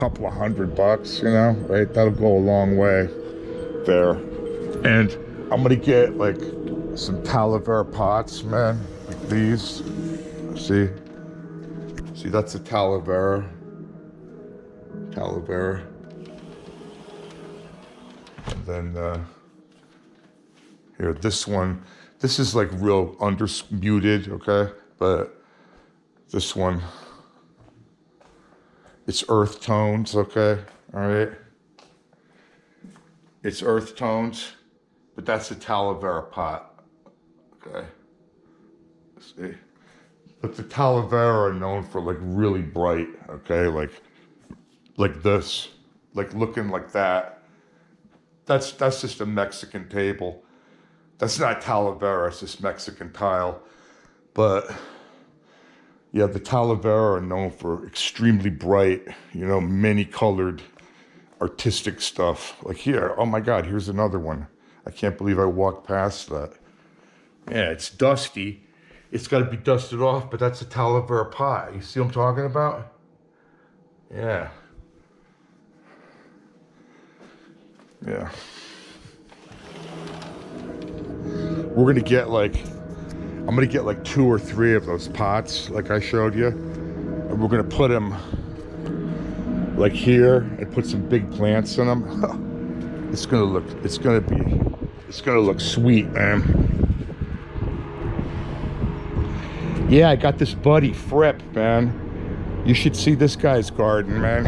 couple of $100, you know, right? That'll go a long way there. And I'm gonna get like some Talavera pots, man, like these. See, that's a Talavera. And then here, this one. This is like real muted, okay? But this one, it's earth tones, okay? All right. It's earth tones, but that's a Talavera pot, okay? See? But the Talavera are known for like really bright, okay? Like this, like looking like that. That's just a Mexican table. That's not Talavera, it's just Mexican tile. But yeah, the Talavera are known for extremely bright, you know, many colored artistic stuff. Like here, oh my God, here's another one. I can't believe I walked past that. Yeah, it's dusty. It's got to be dusted off, but that's a Talavera pot. You see what I'm talking about? Yeah. Yeah. We're gonna get like, I'm gonna get like 2 or 3 of those pots, like I showed you. And we're gonna put them like here and put some big plants in them. It's gonna look sweet, man. Yeah, I got this buddy, Fripp, man. You should see this guy's garden, man.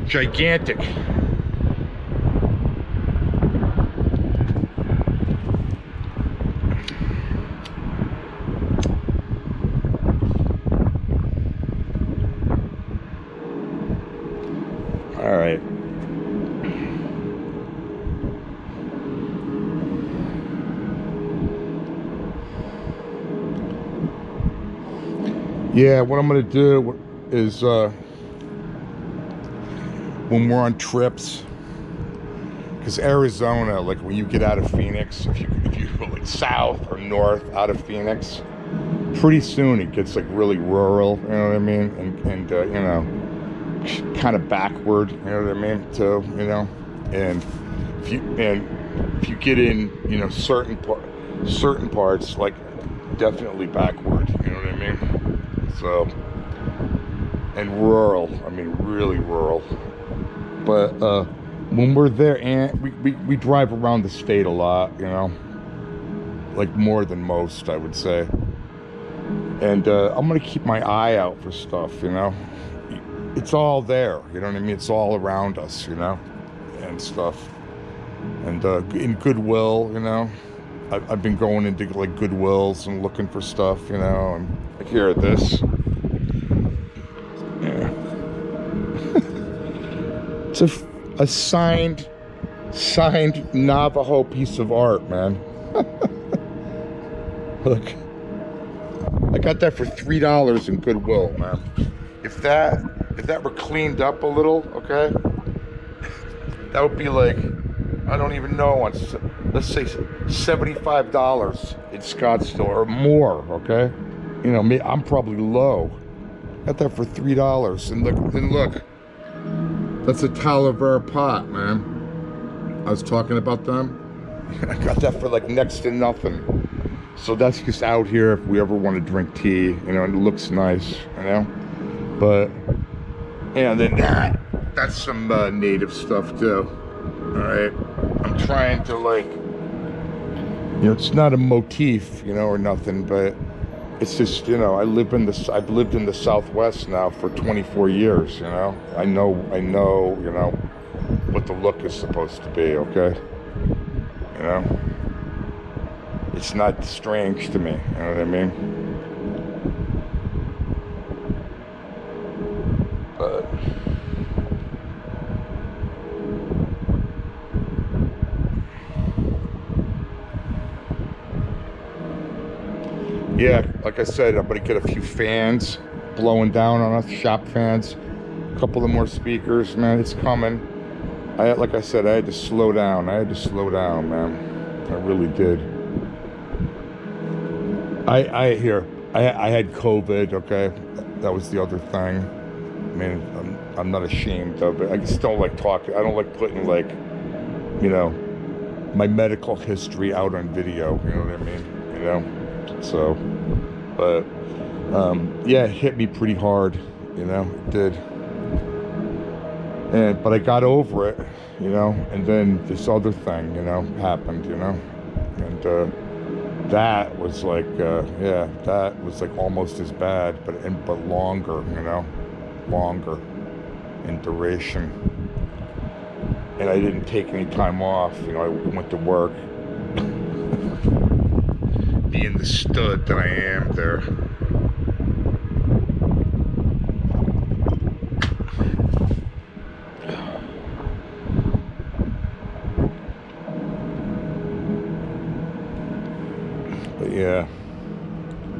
Gigantic. All right. Yeah, what I'm gonna do is when we're on trips, because Arizona, like when you get out of Phoenix, if you go like south or north out of Phoenix, pretty soon it gets like really rural, you know what I mean, and you know, kind of backward, you know what I mean, too, you know, and if you get in, you know, certain parts, like definitely backward, you know what I mean, so, and rural, I mean really rural, but when we're there, and we drive around the state a lot, you know, like more than most, I would say, and I'm gonna keep my eye out for stuff, you know. It's all there, you know what I mean? It's all around us, you know, and stuff. And in Goodwill, you know, I've been going into like Goodwills and looking for stuff, you know, and like here at this. Yeah. It's a signed Navajo piece of art, man. Look, I got that for $3 in Goodwill, man. If that were cleaned up a little, okay, that would be like, I don't even know, on, let's say $75 in Scottsdale or more, okay? You know, I'm probably low. Got that for $3, and look, that's a Talavera pot, man. I was talking about them. I got that for like next to nothing. So that's just out here if we ever want to drink tea, you know, and it looks nice, you know? But, and then that's some native stuff too, all right? I'm trying to like, you know, it's not a motif, you know, or nothing, but it's just, you know, I've lived in the Southwest now for 24 years, you know? I know, you know, what the look is supposed to be, okay? You know? It's not strange to me, you know what I mean? But yeah, like I said, I'm gonna get a few fans blowing down on us, shop fans, a couple of more speakers, man, it's coming. Like I said, I had to slow down, man. I really did. I had COVID, okay? That was the other thing. mean, I'm not ashamed of it. I just don't like talking. I don't like putting like, you know, my medical history out on video. You know what I mean? You know. So, but yeah, it hit me pretty hard. You know, it did. But I got over it. You know, and then this other thing, you know, happened. You know, and that was like, yeah, that was like almost as bad, but longer. You know. Longer in duration, and I didn't take any time off. You know, I went to work, being the stud that I am there. But yeah.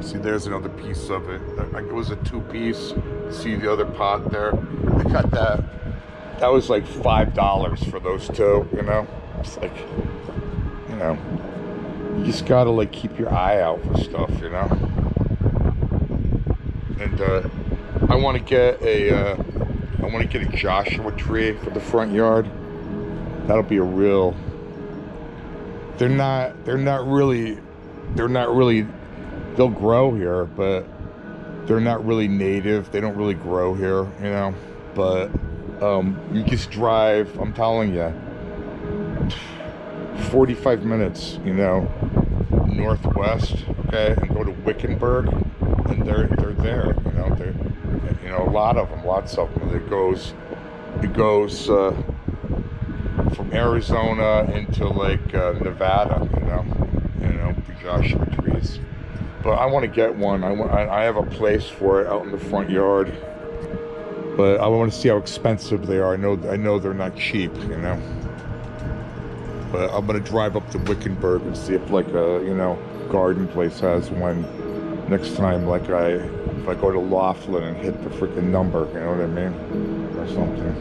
See, there's another piece of it. It was a 2-piece. See the other pot there? I got that. That was like $5 for those two, you know? It's like, you know, you just gotta like keep your eye out for stuff, you know? And I want to get a Joshua tree for the front yard. That'll be a real. They're not really. They'll grow here, but they're not really native. They don't really grow here, you know. But you just drive, I'm telling you, 45 minutes, you know, northwest, okay, and go to Wickenburg, and they're there, you know. They're, you know, lots of them. It goes from Arizona into like Nevada, you know, the Joshua trees. But I want to get one. I have a place for it out in the front yard. But I want to see how expensive they are. I know they're not cheap, you know. But I'm gonna drive up to Wickenburg and see if like a, you know, garden place has one next time. Like if I go to Laughlin and hit the freaking number, you know what I mean, or something.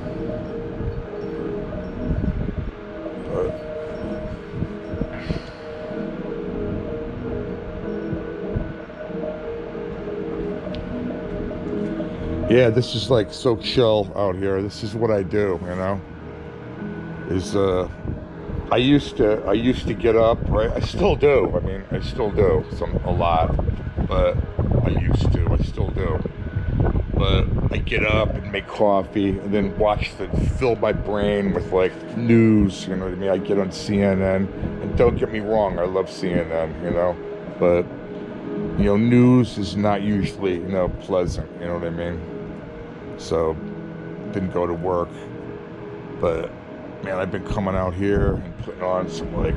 Yeah, this is like so chill out here. This is what I do, you know. I used to get up, right? I still do. I mean, I still do a lot, but I still do. But I get up and make coffee and then fill my brain with like news, you know what I mean? I get on CNN, and don't get me wrong, I love CNN, you know, but you know, news is not usually, you know, pleasant, you know what I mean? So, didn't go to work, but man, I've been coming out here and putting on some light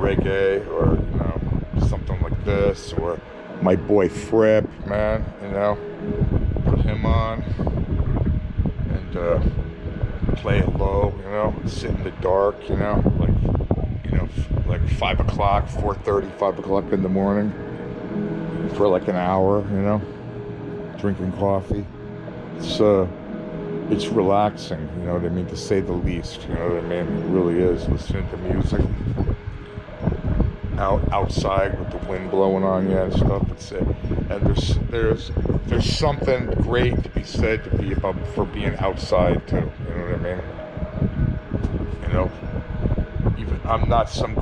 reggae, or you know, something like this, or my boy Fripp, man, you know, put him on and play it low, you know, sit in the dark, you know, like 5 o'clock, 4:30, 5 o'clock in the morning for like an hour, you know, drinking coffee. It's relaxing, you know what I mean, to say the least, you know what I mean, it really is, listening to music outside with the wind blowing on you and stuff. And there's something great to be said for being outside too, you know what I mean, you know, even I'm not some